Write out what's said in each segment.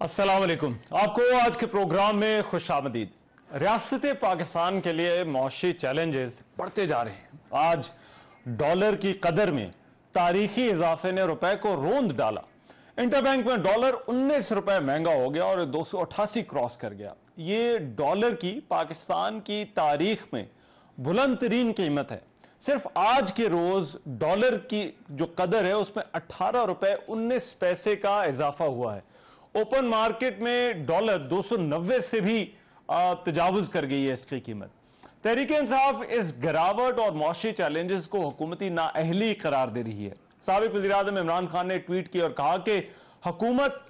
अस्सलाम वालेकुम। आपको आज के प्रोग्राम में खुशामदीद। रियासत पाकिस्तान के लिए मौशी चैलेंजेस बढ़ते जा रहे हैं। आज डॉलर की कदर में तारीखी इजाफे ने रुपए को रोंद डाला। इंटरबैंक में डॉलर 19 रुपए महंगा हो गया और 288 क्रॉस कर गया। ये डॉलर की पाकिस्तान की तारीख में बुलंद तरीन कीमत है। सिर्फ आज के रोज डॉलर की जो कदर है उसमें 18 रुपए 19 पैसे का इजाफा हुआ है। ओपन मार्केट में डॉलर 290 से भी तजावुज कर गई है इसकी कीमत। तहरीक इंसाफ इस गिरावट और मौशी चैलेंजेस को हुकूमती नाअहली करार दे रही है। साबिक वज़ीर आज़म इमरान खान ने ट्वीट किया और कहा कि हुकूमत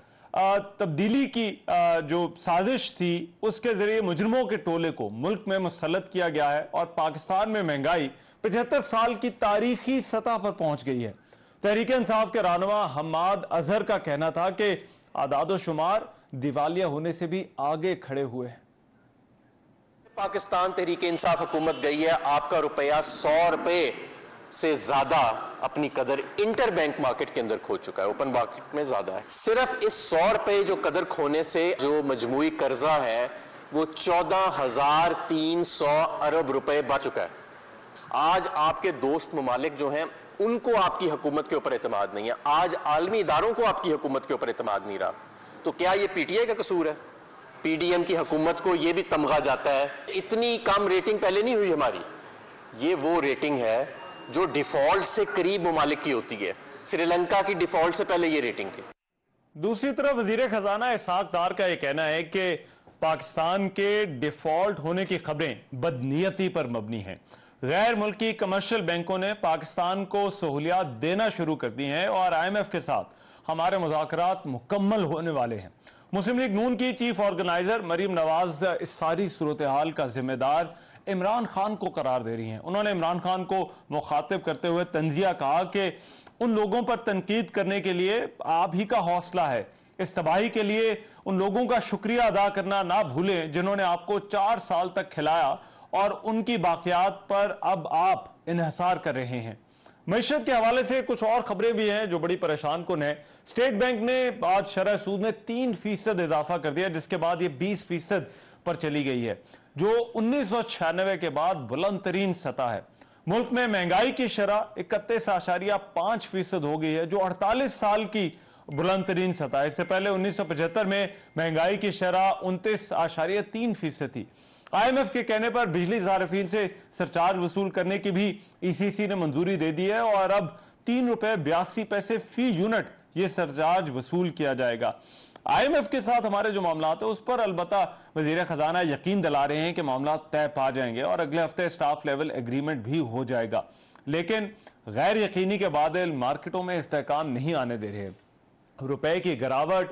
तब्दीली की जो साजिश थी उसके जरिए मुजरिमों के टोले को मुल्क में मुसल्लत किया गया है और पाकिस्तान में महंगाई 75 साल की तारीखी सतह पर पहुंच गई है। तहरीक इंसाफ के रहनुमा हम्माद अजहर का कहना था कि आदादो शुमार दिवालिया होने से भी आगे खड़े हुए हैं। पाकिस्तान तहरीक इंसाफ हुकूमत गई है, आपका रुपया 100 रुपए से ज्यादा अपनी कदर इंटर बैंक मार्केट के अंदर खो चुका है, ओपन मार्केट में ज्यादा है। सिर्फ इस 100 रुपए जो कदर खोने से जो मजमूई कर्जा है वो 14,300 अरब रुपए बच चुका है। आज आपके दोस्त ममालिक जो हैं उनको आपकी हुकूमत के ऊपर एतमाद नहीं है। आज आलमी इदारों को आपकी हुकूमत के ऊपर एतमाद नहीं रहा। तो क्या ये पीटीआई का कसूर है? पीडीएम की हुकूमत को ये भी तमगा जाता है। इतनी कम रेटिंग पहले नहीं हुई हमारी। ये वो रेटिंग है जो डिफॉल्ट से करीब ममालिक की होती है। श्रीलंका की डिफॉल्ट से पहले ये रेटिंग थी। दूसरी तरफ वजीर खजाना इसहाक डार का यह कहना है कि पाकिस्तान के डिफॉल्ट होने की खबरें बदनीयती पर मबनी हैं। गैर मुल्की कमर्शियल बैंकों ने पाकिस्तान को सहूलियात देना शुरू कर दी हैं और IMF के साथ हमारे मुज़ाकरात मुकम्मल होने वाले हैं। मुस्लिम लीग नून की चीफ ऑर्गेनाइजर मरीम नवाज इस सारी सूरत हाल का जिम्मेदार इमरान खान को करार दे रही हैं। उन्होंने इमरान खान को मुखातिब करते हुए तंजिया कहा कि उन लोगों पर तनकीद करने के लिए आप ही का हौसला है। इस तबाही के लिए उन लोगों का शुक्रिया अदा करना ना भूलें जिन्होंने आपको 4 साल तक खिलाया और उनकी बाकियात पर अब आप इन्हिसार कर रहे हैं। मईशत के हवाले से कुछ और खबरें भी हैं जो बड़ी परेशान कुन है। स्टेट बैंक ने आज शरह सूद में 3% इजाफा कर दिया, जिसके बाद ये 20% पर चली गई है, जो 1996 के बाद बुलंद तरीन सतह है। मुल्क में महंगाई की शरह 31.5% हो गई है, जो 48 साल की बुलंद तरीन सतह है। इससे पहले 1975 में महंगाई की शरह 29.3% थी। IMF के कहने पर बिजली सार्फिन से सरचार्ज वसूल करने की भी ECC ने मंजूरी दे दी है और अब 3 रुपए 82 पैसे फी यूनिट ये सरचार्ज वसूल किया जाएगा। IMF के साथ हमारे जो मामला है उस पर अलबत्ता वजीर खजाना यकीन दिला रहे हैं कि मामला तय पा जाएंगे और अगले हफ्ते स्टाफ लेवल एग्रीमेंट भी हो जाएगा, लेकिन गैर यकीनी के बादल मार्केटों में इस्तेहकाम नहीं आने दे रहे। रुपए की गिरावट,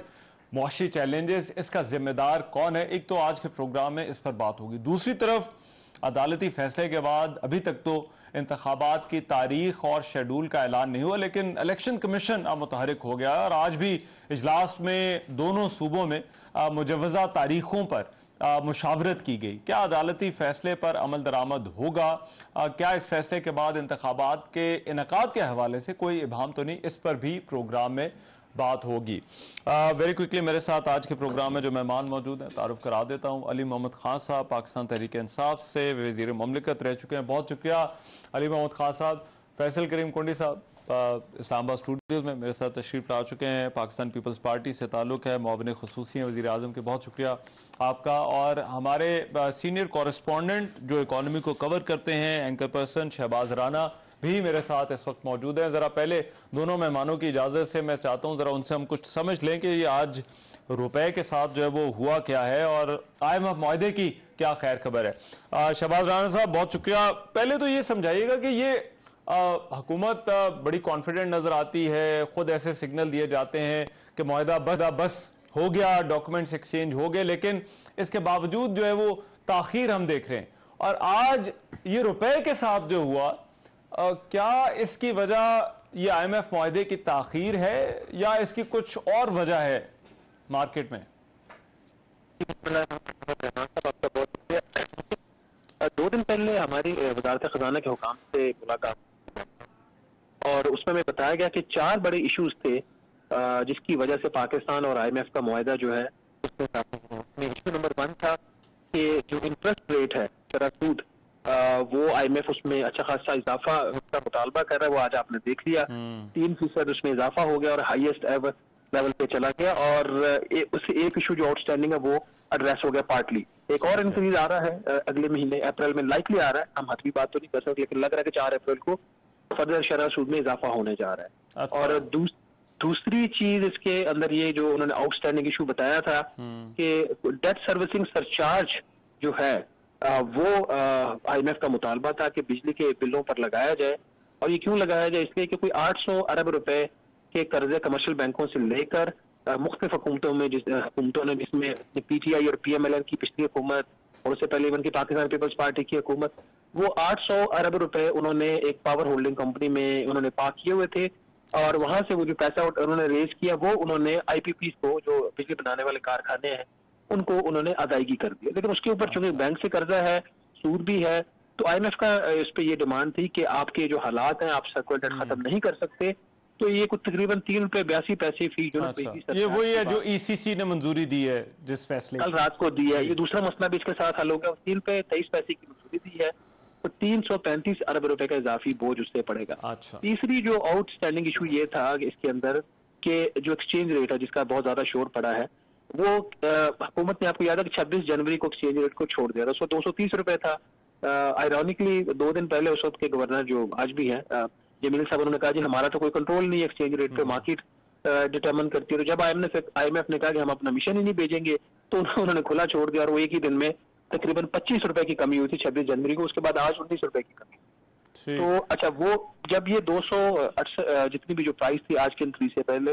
मौशी चैलेंजेस, इसका जिम्मेदार कौन है? एक तो आज के प्रोग्राम में इस पर बात होगी। दूसरी तरफ अदालती फैसले के बाद अभी तक तो इंतखाबात की तारीख और शेड्यूल का ऐलान नहीं हुआ, लेकिन इलेक्शन कमीशन अब मुतहरिक हो गया और आज भी इजलास में दोनों सूबों में मुजवजा तारीखों पर मुशावरत की गई। क्या अदालती फैसले पर अमल दरामद होगा? क्या इस फैसले के बाद इंतखाबात के इनकाद के हवाले से कोई इबाहम तो नहीं? इस पर भी प्रोग्राम में बात होगी। वेरी क्विकली मेरे साथ आज के प्रोग्राम में जो मेहमान मौजूद हैं तारुफ करा देता हूं। अली मोहम्मद खान साहब पाकिस्तान तहरीक इंसाफ से वज़ीर मुमलिकत रह चुके हैं, बहुत शुक्रिया अली मोहम्मद खान साहब। फैसल करीम कुंडी साहब इस्लामाबाद स्टूडियोज में मेरे साथ तशरीफ ला चुके हैं, पाकिस्तान पीपल्स पार्टी से ताल्लुक़ है, मुआविन ख़ुसूसी हैं वज़ीर आज़म के, बहुत शुक्रिया आपका। और हमारे सीनियर कॉरेस्पॉन्डेंट जो इकॉनमी को कवर करते हैं, एंकर पर्सन शहबाज राना भी मेरे साथ इस वक्त मौजूद है। जरा पहले दोनों मेहमानों की इजाजत से मैं चाहता हूं जरा उनसे हम कुछ समझ लें कि ये आज रुपए के साथ जो है वो हुआ क्या है और IMF मुआहदे की क्या खैर खबर है। शहबाज राना साहब बहुत शुक्रिया। पहले तो ये समझाइएगा कि ये हुकूमत बड़ी कॉन्फिडेंट नजर आती है, खुद ऐसे सिग्नल दिए जाते हैं कि मुआहदा बस हो गया, डॉक्यूमेंट्स एक्सचेंज हो गए, लेकिन इसके बावजूद जो है वो ताखीर हम देख रहे हैं। और आज ये रुपए के साथ जो हुआ, क्या इसकी वजह ये IMF मुआहदे की ताखीर है या इसकी कुछ और वजह है मार्केट में? 2 दिन पहले हमारी वज़ारत खजाना के हुकाम से मुलाकात और उसमें हमें बताया गया कि 4 बड़े इश्यूज थे जिसकी वजह से पाकिस्तान और IMF का मुआहदा जो है उसमें इशू नंबर 1 था कि जो इंटरेस्ट रेट है सूद, वो IMF उसमें अच्छा खासा इजाफा का मुतालबा कर रहा है। वो आज आपने देख लिया 3% उसमें इजाफा हो गया और हाईएस्ट एवर लेवल पे चला गया। और उससे एक इशू जो आउटस्टैंडिंग है वो एड्रेस हो गया पार्टली। एक और इंक्रीज आ रहा है अगले महीने अप्रैल में, लाइकली आ रहा है, हम हतमी बात तो नहीं कर सकते, लेकिन लग रहा है कि 4 अप्रैल को फर्दर शरह सूद में इजाफा होने जा रहा है। अच्छा। और दूसरी चीज इसके अंदर ये जो उन्होंने आउटस्टैंडिंग इशू बताया था कि डेट सर्विसिंग सरचार्ज जो है वो IMF का मुतालबा था कि बिजली के बिलों पर लगाया जाए। और ये क्यों लगाया जाए? इसलिए कि कोई 800 अरब रुपए के कर्जे कमर्शियल बैंकों से लेकर मुख्तलिफ हुकूमतों में जिसमें PTI और PMLN की पिछली हुकूमत और उससे पहले इवन की पाकिस्तान पीपल्स पार्टी की हुकूमत, वो 800 अरब रुपए उन्होंने एक पावर होल्डिंग कंपनी में उन्होंने पार्क किए हुए थे। और वहां से वो जो पैसा उन्होंने रेज किया वो उन्होंने IPPs को, जो बिजली बनाने वाले कारखाने हैं, उनको उन्होंने अदायगी कर दिया। लेकिन उसके ऊपर चूंकि बैंक से कर्जा है, सूद भी है, तो IMF का इस पे ये डिमांड थी कि आपके जो हालात हैं आप सर्कुलर डेट खत्म नहीं कर सकते। तो ये कुछ तकरीबन ₹3.82 फी यूनिट बिजली, ये वही है जो ECC ने मंजूरी दी है जिस फैसले कल रात को दी है। ये दूसरा मसला भी इसके साथ हल हो गया। ₹3.23 की मंजूरी दी है तो 335 अरब रुपए का इजाफी बोझ उससे पड़ेगा। अच्छा। तीसरी जो आउटस्टैंडिंग इशू ये था कि इसके अंदर के जो एक्सचेंज रेट है जिसका बहुत ज्यादा शोर पड़ा है, वो हुकूमत ने, आपको याद है कि 26 जनवरी को एक्सचेंज रेट को छोड़ दिया था। उसको 230 रुपए था। आयरॉनिकली 2 दिन पहले उस वक्त के गवर्नर जो आज भी हैं जमील साहब, उन्होंने कहा जी हमारा तो कोई कंट्रोल नहीं है एक्सचेंज रेट पे, मार्केट डिटरमिन करती है। तो जब IMF ने कहा कि हम अपना मिशन ही नहीं भेजेंगे तो उन्होंने खुला छोड़ दिया और वो एक ही दिन में तकरीबन 25 रुपए की कमी हुई थी 26 जनवरी को। उसके बाद आज 19 रुपए की कमी। तो अच्छा, वो जब ये 268 जितनी भी जो प्राइस थी आज के इंक्रीज से पहले,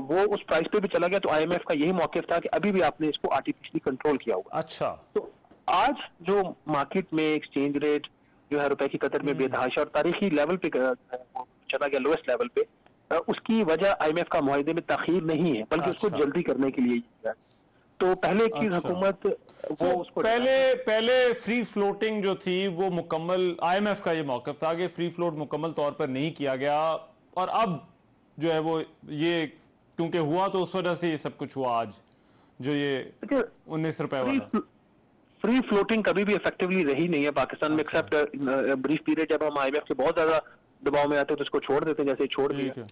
वो उस प्राइस पे भी चला गया। तो IMF का यही मौक़िफ़ था कि अभी भी आपने इसको आर्टिफिशियली कंट्रोल किया होगा। अच्छा। तो आज जो मार्केट में एक्सचेंज रेट जो है रुपए की कदर में बेतहाशा और तारीखी लेवल पे चला गया, लोएस्ट लेवल पे, उसकी वजह IMF का मुआहदे में ताखीर नहीं है, बल्कि उसको जल्दी करने के लिए है। तो पहले एक चीज हुकूमत वो उसको पहले फ्री फ्लोटिंग जो थी वो मुकम्मल, IMF का ये मौक़िफ़ था कि फ्री फ्लोट मुकम्मल तौर पर नहीं किया गया, और अब जो है वो ये क्योंकि हुआ तो उस वजह से ये सब कुछ हुआ। आज जो ये 19 रुपए वाला फ्री फ्लोटिंग कभी भी इफेक्टिवली रही नहीं है पाकिस्तान में, एक्सेप्ट ब्रीफ पीरियड जब हम IMF से बहुत ज्यादा दबाव में आते हैं तो इसको छोड़ देते हैं, जैसे छोड़ दिया।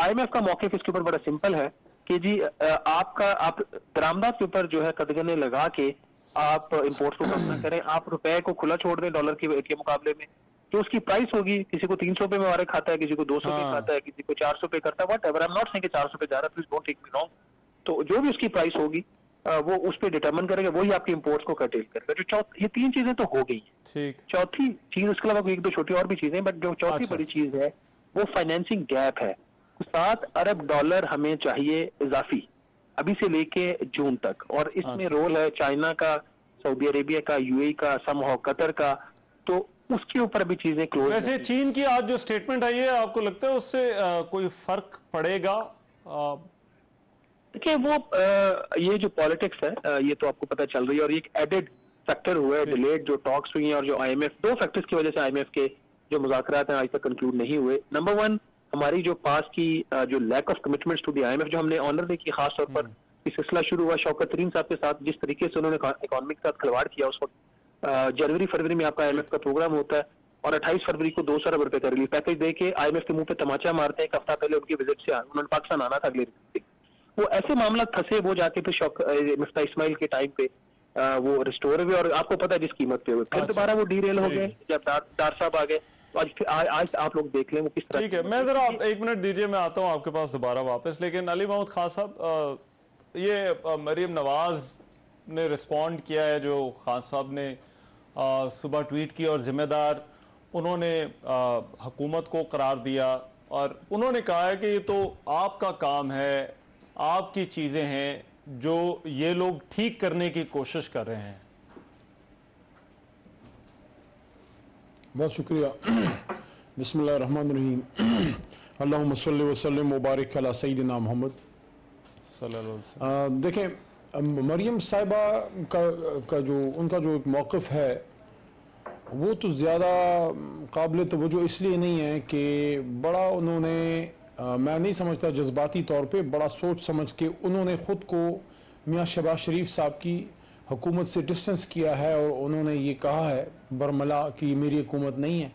IMF का मौक़िफ़ इसके ऊपर बड़ा सिंपल है कि जी आप दरामदात के ऊपर जो है कदगने लगा के आप इंपोर्ट को कम ना करें, आप रुपए को खुला छोड़ दें डॉलर के मुकाबले में। जो उसकी प्राइस होगी, किसी को 300 पे में वारे खाता है, किसी को 200 पे खाता है, किसी को 400 पे करता है, whatever, I am not saying कि 400 पे जा रहा है, please don't take me wrong. तो जो भी उसकी प्राइस होगी वो उस पर डिटरमिन करेगा, वही आपके इंपोर्ट्स को कर्टेल करेगा। जो ये 3 चीजें तो हो गई है। ठीक। चौथी चीज, उसके अलावा 1-2 छोटी और भी चीजें, बट जो चौथी बड़ी चीज है वो फाइनेंसिंग गैप है। 7 अरब डॉलर हमें चाहिए इजाफी अभी से लेके जून तक, और इसमें रोल है चाइना का, सऊदी अरेबिया का, UAE का, समहाउ कतर का, तो उसके ऊपर भी चीजें क्लोज। वैसे चीन की आज जो स्टेटमेंट आई है, आपको लगता है उससे कोई फर्क पड़ेगा? देखिए वो ये जो पॉलिटिक्स है ये तो आपको पता चल रही है, और एक एडेड फैक्टर हुआ है, डिलेड जो टॉक्स हुई हैं, और जो IMF 2 फैक्टर्स की वजह से IMF के जो मुज़ाकरात हैं आज तक कंक्लूड नहीं हुए। नंबर 1, हमारी जो पास की जो lack of commitments to the IMF जो हमने ऑनर देखी, खास तौर पर ये सिलसिला शुरू हुआ शौकत तरीन साहब के साथ, जिस तरीके से उन्होंने इकोनॉमी के साथ खिलवाड़ किया। उस वक्त जनवरी-फरवरी में आपका IMF का प्रोग्राम होता है और 28 फरवरी को 200 अरब रुपए का रिलीफ पैकेज देके IMF के मुंह पे तमाचा मारते हैं। एक हफ्ता पहले उनकी विजिट से उन्होंने पाकिस्तान आना था अगले दिन। वो ऐसे मामला फंसे, वो जाके फिर मुफ्ता इस्माइल के टाइम पे वो रिस्टोर हुए, और आपको पता है जिस कीमत पे हुए, फिर दोबारा वो डीरेल हो गए जब डार साहब आ गए। आज आप लोग देख लें वो किस तरह। ठीक है, मैं जरा आप 1 मिनट दीजिए, मैं आता हूं आपके पास दोबारा वापस। लेकिन अली महमूद खान साहब, ये मरीम नवाज ने रिस्पॉन्ड किया है, जो खान साहब ने सुबह ट्वीट की, और जिम्मेदार उन्होंने हुकूमत को करार दिया, और उन्होंने कहा है कि ये तो आपका काम है, आपकी चीजें हैं जो ये लोग ठीक करने की कोशिश कर रहे हैं। बहुत शुक्रिया। बिस्मिल्लाहिर्रहमानिर्रहीम। अल्लाहुम्मा सल्लि व सल्लिम व बारिक अला सय्यिदिना मोहम्मद सल्लल्लाहु अलैहि वसल्लम। देखें, मरियम साहिबा का जो उनका जो एक मौक़िफ़ है वो तो ज़्यादा काबिल तवज्जो इसलिए नहीं है कि बड़ा उन्होंने मैं नहीं समझता जज्बाती तौर पे, बड़ा सोच समझ के उन्होंने खुद को मियां शहबाज शरीफ साहब की हुकूमत से डिस्टेंस किया है और उन्होंने ये कहा है बरमला कि मेरी हुकूमत नहीं है,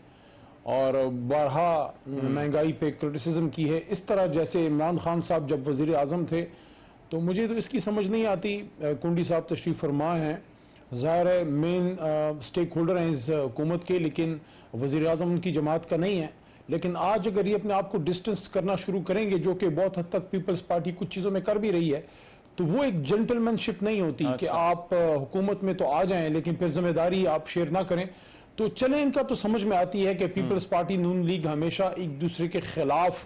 और बारहा महंगाई पे क्रिटिसिज्म की है। इस तरह जैसे इमरान खान साहब जब वजीर आजम थे, तो मुझे तो इसकी समझ नहीं आती। कुंडी साहब तशरीफ फरमा हैं, ज़ाहिर है मेन स्टेक होल्डर हैं इस हुकूमत के, लेकिन वजीर आजम उनकी जमात का नहीं है। लेकिन आज अगर ये अपने आप को डिस्टेंस करना शुरू करेंगे, जो कि बहुत हद तक पीपल्स पार्टी कुछ चीज़ों में कर भी रही है, तो वो एक जेंटलमैनशिप नहीं होती कि आप हुकूमत में तो आ जाएं लेकिन फिर जिम्मेदारी आप शेयर ना करें। तो चले, इनका तो समझ में आती है कि पीपल्स पार्टी नून लीग हमेशा एक दूसरे के खिलाफ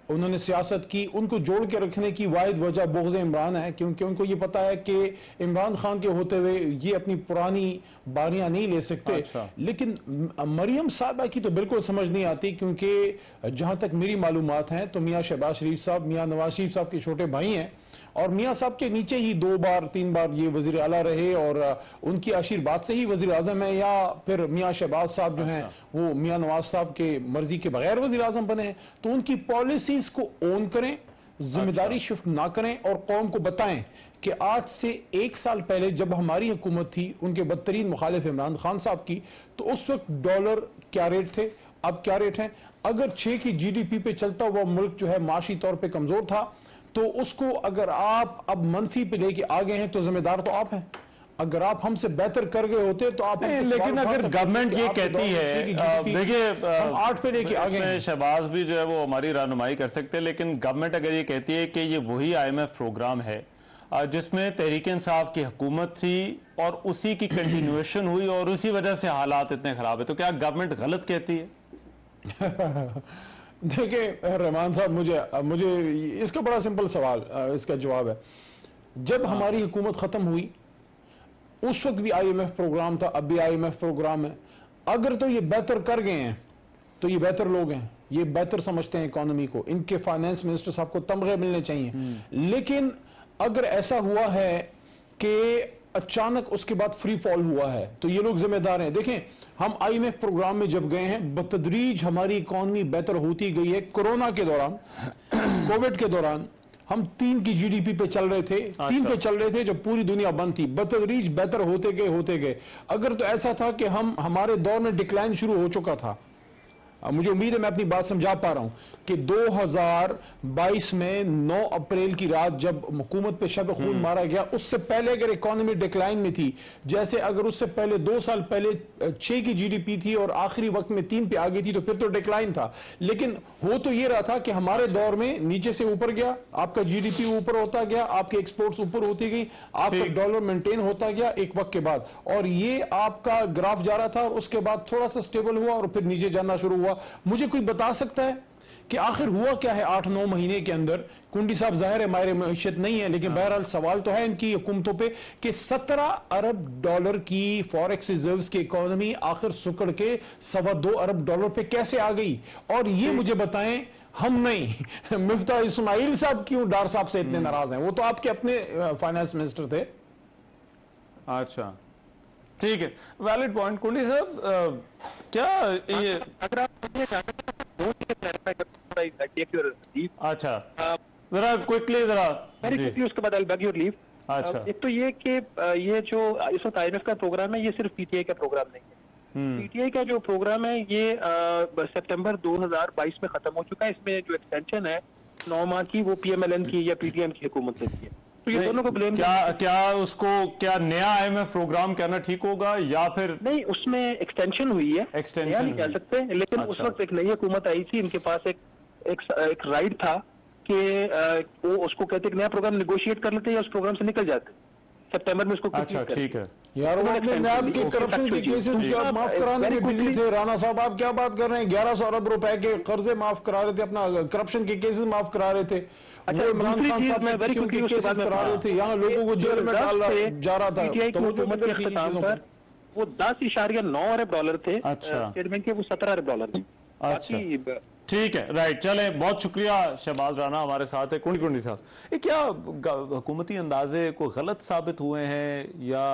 उन्होंने सियासत की। उनको जोड़ के रखने की वाहिद वजह बोग़्ज़ इमरान है, क्योंकि उनको ये पता है कि इमरान खान के होते हुए ये अपनी पुरानी बारियां नहीं ले सकते। लेकिन मरियम साहबा की तो बिल्कुल समझ नहीं आती, क्योंकि जहां तक मेरी मालूमात हैं तो मियां शहबाज शरीफ साहब मियां नवाज शरीफ साहब के छोटे भाई हैं, और मियां साहब के नीचे ही 2 बार 3 बार ये वजीर आला रहे, और उनकी आशीर्वाद से ही वजीर आजम है, या फिर मियां शहबाज साहब जो हैं वो मियां नवाज साहब के मर्जी के बगैर वजीर आजम बने हैं। तो उनकी पॉलिसीज को ओन करें, जिम्मेदारी शिफ्ट ना करें, और कौम को बताएं कि आज से 1 साल पहले जब हमारी हुकूमत थी उनके बदतरीन मुखालिफ इमरान खान साहब की, तो उस वक्त डॉलर क्या रेट थे, अब क्या रेट है। अगर 6 की GDP पे चलता हुआ मुल्क जो है माशी तौर पर कमजोर था, तो उसको अगर आप अब मनफी पे लेके आ गए हैं तो जिम्मेदार तो आप हैं। अगर आप हमसे बेहतर कर गए होते तो आप, लेकिन अगर गवर्नमेंट ये कहती है, देखिए 8 पे लेके आ गए, शहबाज भी जो है वो हमारी रहनुमाई कर सकते हैं, लेकिन गवर्नमेंट अगर ये कहती है कि ये वही IMF प्रोग्राम है जिसमें तहरीक इंसाफ की हुकूमत थी और उसी की कंटिन्यूएशन हुई और उसी वजह से हालात इतने खराब है, तो क्या गवर्नमेंट गलत कहती है? देखिए रहमान साहब, मुझे इसका बड़ा सिंपल सवाल, इसका जवाब है, जब हमारी हुकूमत खत्म हुई उस वक्त भी IMF प्रोग्राम था, अब भी IMF प्रोग्राम है। अगर तो ये बेहतर कर गए हैं तो ये बेहतर लोग हैं, ये बेहतर समझते हैं इकोनॉमी को, इनके फाइनेंस मिनिस्टर साहब को तमगे मिलने चाहिए। लेकिन अगर ऐसा हुआ है कि अचानक उसके बाद फ्री फॉल हुआ है, तो ये लोग जिम्मेदार हैं। देखें, हम IMF प्रोग्राम में जब गए हैं, बतदरीज हमारी इकोनॉमी बेहतर होती गई है। कोरोना के दौरान, कोविड के दौरान हम 3 की GDP पे चल रहे थे, 3 पे चल रहे थे जब पूरी दुनिया बंद थी। बतदरीज बेहतर होते गए। अगर तो ऐसा था कि हमारे दौर में डिक्लाइन शुरू हो चुका था, मुझे उम्मीद है मैं अपनी बात समझा पा रहा हूं कि 2022 में 9 अप्रैल की रात जब हुकूमत पे शब खून मारा गया, उससे पहले अगर इकोनॉमी डिक्लाइन में थी, जैसे अगर उससे पहले 2 साल पहले 6 की GDP थी और आखिरी वक्त में 3 पे आ गई थी, तो फिर तो डिक्लाइन था। लेकिन हो तो ये रहा था कि हमारे दौर में नीचे से ऊपर गया, आपका GDP ऊपर होता गया, आपके एक्सपोर्ट्स ऊपर होती गई, आपका डॉलर मेंटेन होता गया एक वक्त के बाद, और ये आपका ग्राफ जा रहा था, और उसके बाद थोड़ा सा स्टेबल हुआ और फिर नीचे जाना शुरू हुआ। मुझे कोई बता सकता है कि आखिर हुआ क्या है 8-9 महीने के अंदर? कुंडी साहब जाहिर है माहिर मईशत नहीं है, लेकिन बहरहाल सवाल तो है इनकी हुकूमतों पे कि 17 अरब डॉलर की फॉरेक्स रिजर्व्स की इकोनॉमी आखिर सुकड़ के $2.25 अरब पे कैसे आ गई? और ये मुझे बताएं, हम नहीं मिफ्ता इस्माइल साहब क्यों डार साहब से इतने नाराज हैं? वो तो आपके अपने फाइनेंस मिनिस्टर थे। अच्छा, ठीक है, वैलिड पॉइंट। कुंडी साहब, क्या ये अगर आप अच्छा जरा क्विकली उसके बाद बैग योर लीव। अच्छा, एक तो ये कि ये जो इस वक्त IMF का प्रोग्राम है, ये सिर्फ PTI का प्रोग्राम नहीं है। PTI का जो प्रोग्राम है ये सितंबर 2022 में खत्म हो चुका है। इसमें जो एक्सटेंशन है 9 माह की, वो PMLN की या PTM की हुकूमत से की है। तो ये दोनों को ब्लेम क्या नया IMF प्रोग्राम कहना ठीक होगा या फिर नहीं? उसमें एक्सटेंशन हुई है, एक्सटेंशन नहीं कह सकते, लेकिन उस वक्त एक नई हुकूमत आई थी, इनके पास एक राइट था कि वो उसको कहते नया प्रोग्राम निगोशिएट कर लेते या उस प्रोग्राम से निकल जाते। सितंबर में उसको अच्छा, ठीक है यार, वो अपने नैब के करप्शन के केसेस माफ कराने के बिजी थे। राणा साहब, आप क्या बात कर रहे हैं? 1100 अरब रुपए के कर्जे माफ करा रहे थे, अपना करप्शन के केसेस माफ करा रहे थे। अच्छा, इमरान खान साहब में वेरी क्विकली उसके बाद करा रहे थे, यहाँ लोगों को जेल में डाल जा रहा था। तो हुकूमत के इख्तिताम पर वो 10.9 अरब डॉलर थे। अच्छा, स्टेट बैंक के वो 17 अरब डॉलर थे। अच्छा, ठीक है, राइट। चले, बहुत शुक्रिया। शहबाज राना हमारे साथ है। कुंडी साहब, ये क्या हुकूमती अंदाजे को गलत साबित हुए हैं या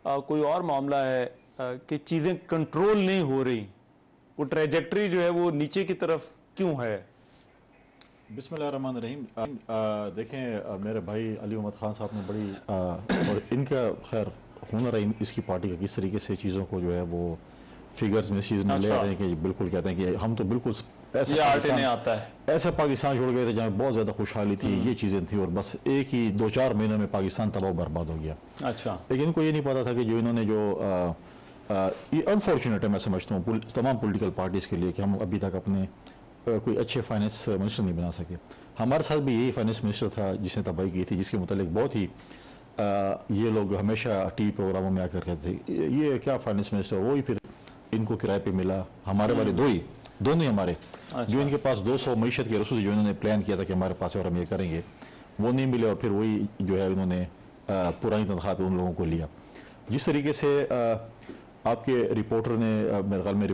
कोई और मामला है कि चीजें कंट्रोल नहीं हो रही? वो ट्रेजेक्ट्री जो है वो नीचे की तरफ क्यों है? बिस्मिल्लाहिर्रहमानिर्रहीम। देखें, मेरे भाई अली मोहम्मद खान साहब ने बड़ी और इनका खैर हुनर है इसकी पार्टी का किस तरीके से चीज़ों को जो है वो फिगर्स में इस चीज़ में ले रहे हैं कि बिल्कुल कहते हैं कि हम तो बिल्कुल ऐसा पाकिस्तान छोड़ गए थे जहाँ बहुत ज़्यादा खुशहाली थी, ये चीज़ें थी, और बस एक ही 2-4 महीनों में पाकिस्तान तबाह बर्बाद हो गया। अच्छा, लेकिन इनको ये नहीं पता था कि जो इन्होंने जो ये अनफॉर्चुनेट है मैं समझता हूँ तमाम पॉलिटिकल पार्टीज़ के लिए कि हम अभी तक अपने कोई अच्छे फाइनेंस मिनिस्टर नहीं बना सके। हमारे साथ भी यही फाइनेंस मिनिस्टर था जिसने तबाही की थी, जिसके मुतालिक बहुत ही ये लोग हमेशा टीवी प्रोग्रामों में आकर कहते थे ये क्या फाइनेंस मिनिस्टर, वो ही फिर इनको किराए पे मिला। हमारे वाले दोनों ही हमारे जो इनके पास 200 मईशत के रसूल जो इन्होंने प्लान किया था कि हमारे पास और हम ये करेंगे, वो नहीं मिले, और फिर वही जो है इन्होंने पुरानी तनख्वाह पे उन लोगों को लिया। जिस तरीके से आपके रिपोर्टर ने मेरे ख्याल में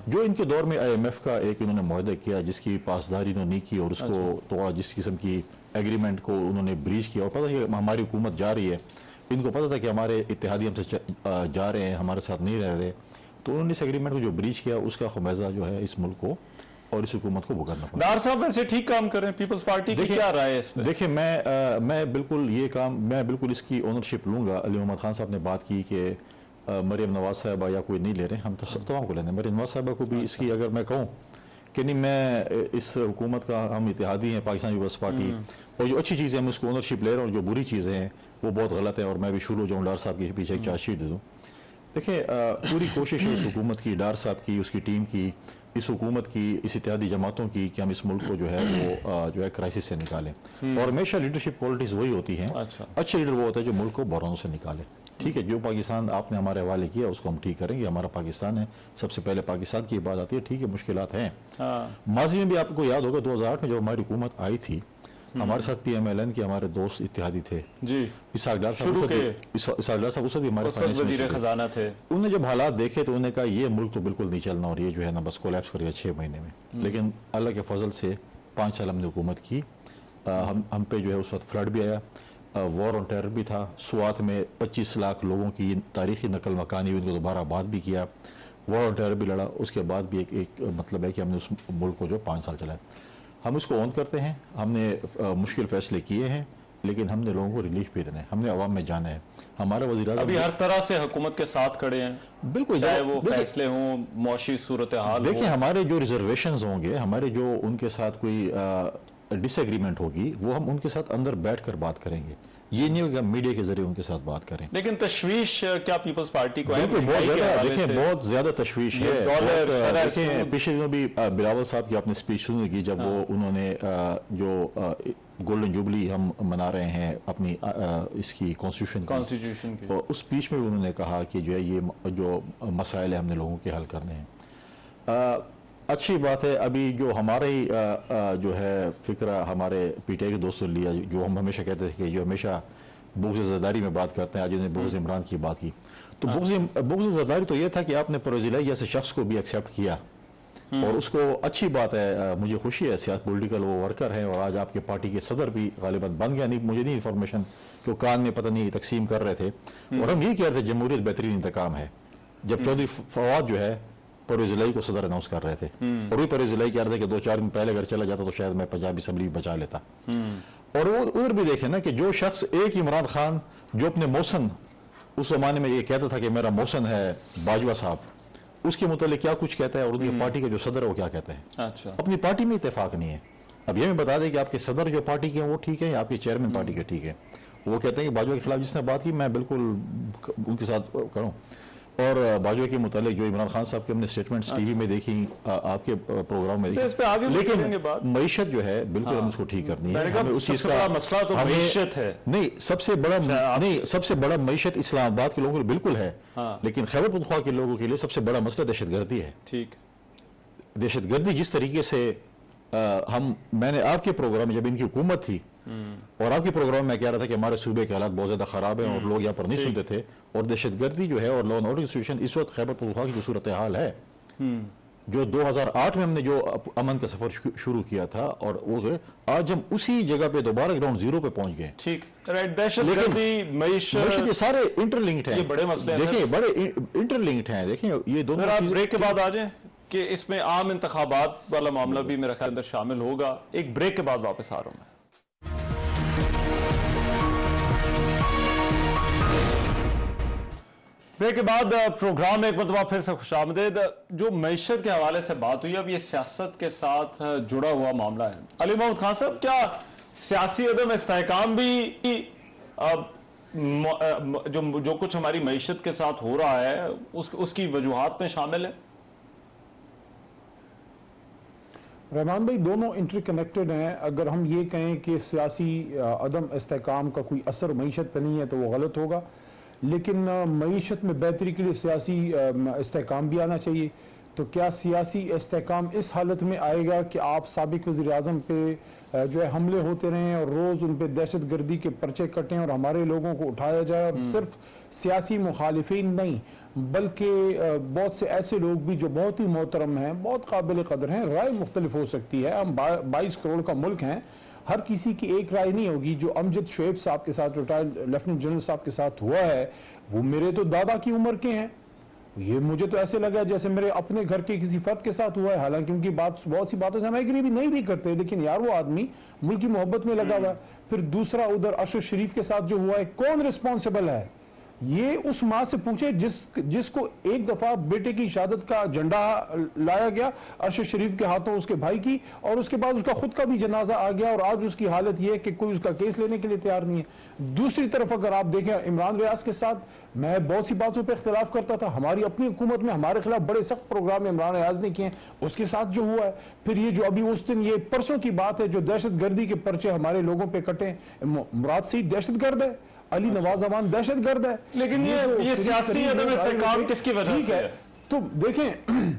जो इनके दौर में IMF का एक इन्होंने मुआहदा किया जिसकी पासदारी इन्होंने नहीं की और उसको तोड़ा, जिस किस्म की एग्रीमेंट को उन्होंने ब्रीच किया, और पता है हमारी हुकूमत जा रही है, इनको पता था कि हमारे इत्तेहादी हमसे जा रहे हैं, हमारे साथ नहीं रह रहे, तो उन्होंने इस एग्रीमेंट को जो ब्रीच किया उसका खमियाजा जो है इस मुल्क को और इस हुकूमत को भुगतना पड़ा। डार साहब वैसे ठीक काम कर रहे हैं, पीपल्स पार्टी की क्या राय है इस पे? देखिए, मैं बिल्कुल इसकी ओनरशिप लूंगा। अली मोहम्मद खान साहब ने बात की कि मरियम नवाज साहबा या कोई नहीं ले रहे, हम तो सब तमाम को लेने, मरियम नवाज साहबा को भी इसकी अगर मैं कहूँ कि नहीं मैं इस हुकूमत का हम इत्तेहादी हैं पाकिस्तान पीपल्स पार्टी, और जो अच्छी चीज़ें हम उसको ओनरशिप ले रहे हैं और जो बुरी चीज़ें हैं वो बहुत गलत है, और मैं भी शुरू हो जाऊँ डार साहब के पीछे एक चार्जशीट दे दूँ। देखिए, पूरी कोशिश है इस हुकूमत की, डार साहब की, उसकी टीम की, इस हुकूमत की, इस इत्तेहादी जमातों की कि हम इस मुल्क को जो है वो जो है क्राइसिस से निकालें। और हमेशा लीडरशिप क्वालिटीज वही होती हैं। अच्छे लीडर वो होते हैं जो मुल्क को बहरानों से निकाले। ठीक है, जो पाकिस्तान आपने हमारे हवाले किया उसको हम ठीक करेंगे, हमारा पाकिस्तान है, सबसे पहले पाकिस्तान की बात आती है। ठीक है, मुश्किलात हैं। माजी में भी आपको याद होगा 2008 में जब हमारी हुकूमत आई थी, हमारे साथ PMLN के हमारे दोस्त इत्तेहादी थे जी, इसाक डार साहब उस भी हमारे वज़ीर खजाना थे। उन्होंने जब हालात देखे तो उन्होंने कहा ये मुल्क तो बिल्कुल नहीं चलना और ये जो है ना बस कोलैप्स करेगा 6 महीने में। लेकिन अल्लाह के फजल से 5 साल हमने हुकूमत की। हम पे जो है उस वक्त फ्लड भी आया, वॉर ऑन टेरर भी था, स्वात में 25 लाख लोगों की तारीखी नकल मकानी हुई, उनको दोबारा आबाद भी किया, वॉर ऑन टेरर भी लड़ा, उसके बाद भी एक मतलब है कि हमने उस मुल्क को जो 5 साल चलाया। हम उसको ऑन करते हैं, हमने मुश्किल फैसले किए हैं, लेकिन हमने लोगों को रिलीफ भी देना है, हमने अवाम में जाना है। हमारे वज़ीर आज़म अभी हर तरह से हुकूमत के साथ खड़े हैं, बिल्कुल, चाहे वो फैसले हों, मौशी सूरत हाल। देखिए, हमारे जो रिजर्वेशंस होंगे, हमारे जो उनके साथ कोई डिसएग्रीमेंट होगी, वो हम उनके साथ अंदर बैठ कर बात करेंगे। ये नहीं होगा मीडिया के जरिए उनके साथ बात करें। लेकिन तशवीश क्या पीपल्स पार्टी को है? बहुत ज्यादा तशवीश है। देखिए, पिछले दिनों भी बिलावल साहब की आपने स्पीच सुनी की, जब वो उन्होंने जो गोल्डन जुबली हम मना रहे हैं अपनी इसकी कॉन्स्टिट्यूशन की, और उस स्पीच में भी उन्होंने कहा कि जो है ये जो मसाइल है हमने लोगों के हल करने हैं। अच्छी बात है। अभी जो हमारे जो है फिक्रा हमारे PTI के दोस्तों लिया, जो हम हमेशा कहते थे कि जो हमेशा बुग़्ज़ ज़रदारी में बात करते हैं, आज उन्होंने बुग़्ज़ इमरान की बात की, तो बुग़्ज़ ज़रदारी तो ये था कि आपने परवेज़ इलाही जैसे शख्स को भी एक्सेप्ट किया, और उसको अच्छी बात है, मुझे खुशी है। सियासत पॉलिटिकल वो वर्कर है और आज आपके पार्टी के सदर भी गालिबन बन गया। नहीं, मुझे नहीं इन्फॉर्मेशन कि कान में पता नहीं तकसीम कर रहे थे, और हम यही कह रहे थे जमहूरियत बेहतरीन इंतकाम है। जब चौधरी फवाद जो है परवेज़ इलाही को सदर अनाउंस कर रहे थे, और भी परवेज़ इलाही कह रहे थे कि 2-4 दिन पहले अगर चला जाता तो शायद मैं पंजाब असेंबली बचा लेता। और वो उधर भी देखे ना कि जो शख्स एक इमरान खान जो अपने मौसन उस जमाने में ये कहता था कि मेरा मौसन है बाजवा साहब, उसके मुतालिक क्या कुछ कहता है, और उनकी पार्टी का जो सदर है वो क्या कहते हैं। अच्छा, अपनी पार्टी में इत्तेफाक नहीं है। अब ये मैं बता दें कि आपके सदर जो पार्टी के हैं वो ठीक है, या आपके चेयरमैन पार्टी के ठीक है। वो कहते हैं कि बाजवा के खिलाफ जिसने बात की मैं बिल्कुल उनके साथ करूँ, और बाजवा के मुतालिक जो इमरान खान साहब के हमने स्टेटमेंट्स टीवी में देखी, आपके प्रोग्राम में देखी, लेकिन मईशत जो है बिल्कुल हम उसको ठीक करनी है। हमें उस चीज का मसला तो मईशत है नहीं, सबसे बड़ा मईशत इस्लामाबाद के लोगों के लिए बिल्कुल है, लेकिन खैबर पख्तूनख्वा के लोगों के लिए सबसे बड़ा मसला दहशतगर्दी है। ठीक, दहशतगर्दी जिस तरीके से मैंने आपके प्रोग्राम में जब इनकी हुकूमत थी और आपके प्रोग्राम में कह रहा था कि हमारे सूबे के हालात बहुत ज्यादा खराब हैं और लोग यहाँ पर नहीं सुनते थे, और दहशतगर्दी जो है और लॉ एंड ऑर्डर सिचुएशन इस वक्त खैबर पख्तूनख्वा की जो सूरत हाल है, जो 2008 में हमने जो अमन का सफर शुरू किया था, और वो आज हम उसी जगह पे दोबारा ग्राउंड जीरो पे पहुंच गए। ठीक, दहशतगर्दी, मईशत, ये सारे इंटरलिंक्ड हैं, ये बड़े मसले हैं। देखिए, बड़े इंटरलिंक्ड हैं। देखिए, ये दोनों ब्रेक के बाद आ जाए। कि इसमें आम इंतखाबात वाला मामला भी मेरे ख्याल अंदर शामिल होगा। एक ब्रेक के बाद वापस आ रहा हूं मैं। ब्रेक के बाद प्रोग्राम में एक मरतबा फिर से खुशामदीद। जो मईशत के हवाले से बात हुई, अब ये सियासत के साथ जुड़ा हुआ मामला है। अली मोहम्मद खान साहब, क्या सियासी अदम इस्तेहकाम भी जो कुछ हमारी मईशत के साथ हो रहा है उसकी वजूहात में शामिल है? रहमान भाई, दोनों इंटरकनेक्टेड हैं। अगर हम ये कहें कि सियासी अदम इस्तेहकाम का कोई असर मईशत पर नहीं है तो वो गलत होगा, लेकिन मईशत में बेहतरी के लिए सियासी इस्तेहकाम भी आना चाहिए। तो क्या सियासी इस्तेहकाम इस हालत में आएगा कि आप साबिक वज़ीर आज़म पे जो है हमले होते रहें और रोज़ उन पर दहशत गर्दी के पर्चे कटें और हमारे लोगों को उठाया जाए, और सिर्फ सियासी मुखालिफिन नहीं बल्कि बहुत से ऐसे लोग भी जो बहुत ही मोहतरम हैं, बहुत काबिल कदर हैं, राय मुख्तलिफ हो सकती है। हम 22 करोड़ का मुल्क हैं, हर किसी की एक राय नहीं होगी। जो अमजद शुएब साहब के साथ, रिटायर्ड लेफ्टिनेंट जनरल साहब के साथ हुआ है, वो मेरे तो दादा की उम्र के हैं। ये मुझे तो ऐसे लगा जैसे मेरे अपने घर के किसी फर्द के साथ हुआ है। हालांकि उनकी बात, बहुत सी बातों से हम एग्री भी नहीं भी करते, लेकिन यार वो आदमी मुल्क की मोहब्बत में लगा हुआ है। फिर दूसरा उधर अशरफ शरीफ के साथ जो हुआ है, कौन रिस्पॉन्सिबल है? ये उस माँ से पूछे जिसको एक दफा बेटे की शहादत का झंडा लाया गया अरशद शरीफ के हाथों, उसके भाई की, और उसके बाद उसका खुद का भी जनाजा आ गया और आज उसकी हालत यह है कि कोई उसका केस लेने के लिए तैयार नहीं है। दूसरी तरफ अगर आप देखें इमरान रियाज के साथ, मैं बहुत सी बातों पर इख्तिलाफ करता था। हमारी अपनी हुकूमत में हमारे खिलाफ बड़े सख्त प्रोग्राम इमरान रियाज ने किए, उसके साथ जो हुआ है। फिर ये जो अभी उस दिन, ये परसों की बात है, जो दहशत गर्दी के पर्चे हमारे लोगों पर कटे, मुराद सईद दहशत गर्द है, अली नवाज अमान दहशत गर्द है। लेकिन ये सियासी अदम इस्तेहकाम किसकी वजह से है? तो देखें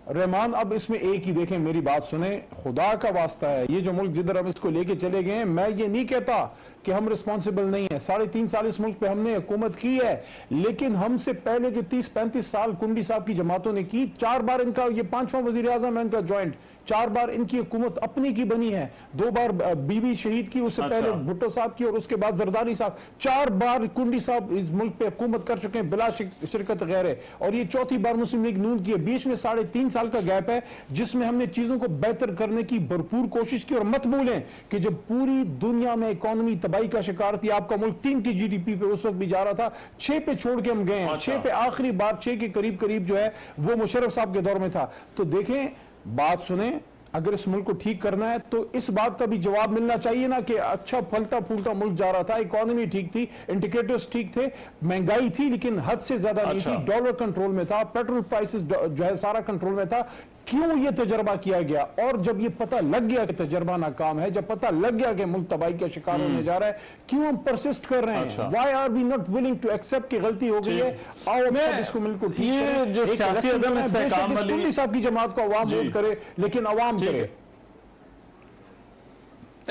रहमान, अब इसमें एक ही देखें, मेरी बात सुने, खुदा का वास्ता है, ये जो मुल्क जिधर हम इसको लेके चले गए हैं, मैं ये नहीं कहता कि हम रिस्पॉन्सिबल नहीं है। 3.5 साल इस मुल्क पे हमने हुकूमत की है, लेकिन हमसे पहले जो 30-35 साल कुंडी साहब की जमातों ने की, 4 बार इनका, ये 5वां वजीर आजम है इनका ज्वाइंट, 4 बार इनकी हुकूमत अपनी की बनी है। 2 बार बीबी शहीद की, उससे पहले भुट्टो साहब की, और उसके बाद जरदारी साहब। 4 बार कुंडी साहब इस मुल्क पे हुकूमत कर चुके हैं बिला शिरकत गैर है, और ये 4थी बार मुस्लिम लीग नून की है। बीच में 3.5 साल का गैप है जिसमें हमने चीजों को बेहतर करने की भरपूर कोशिश की। और मत भूलें कि जब पूरी दुनिया में इकोनॉमी तबाही का शिकार थी, आपका मुल्क 3 की GDP पे उस वक्त भी जा रहा था, 6 पे छोड़ के हम गए हैं। 6 पे आखिरी बार 6 के करीब करीब जो है वो मुशर्रफ साहब के दौर में था। तो देखें, बात सुने, अगर इस मुल्क को ठीक करना है तो इस बात का भी जवाब मिलना चाहिए ना कि अच्छा फलता फूलता मुल्क जा रहा था, इकोनॉमी ठीक थी, इंडिकेटर्स ठीक थे, महंगाई थी लेकिन हद से ज्यादा नहीं थी, डॉलर कंट्रोल में था, पेट्रोल प्राइसेस जो है सारा कंट्रोल में था। क्यों ये तजर्बा किया गया? और जब ये पता लग गया कि तजर्बा नाकाम है, जब पता लग गया कि मुल्क तबाही का शिकार होने जा रहा है, क्यों हम परसिस्ट कर रहे हैं? Why are we not willing to accept कि गलती हो गई है? आओ इसको मुल्क को ठीक करें। जो सियासी अदम इस्तेहकाम वाली साहब की जमात को अवाम वोट करे, लेकिन अवाम करे।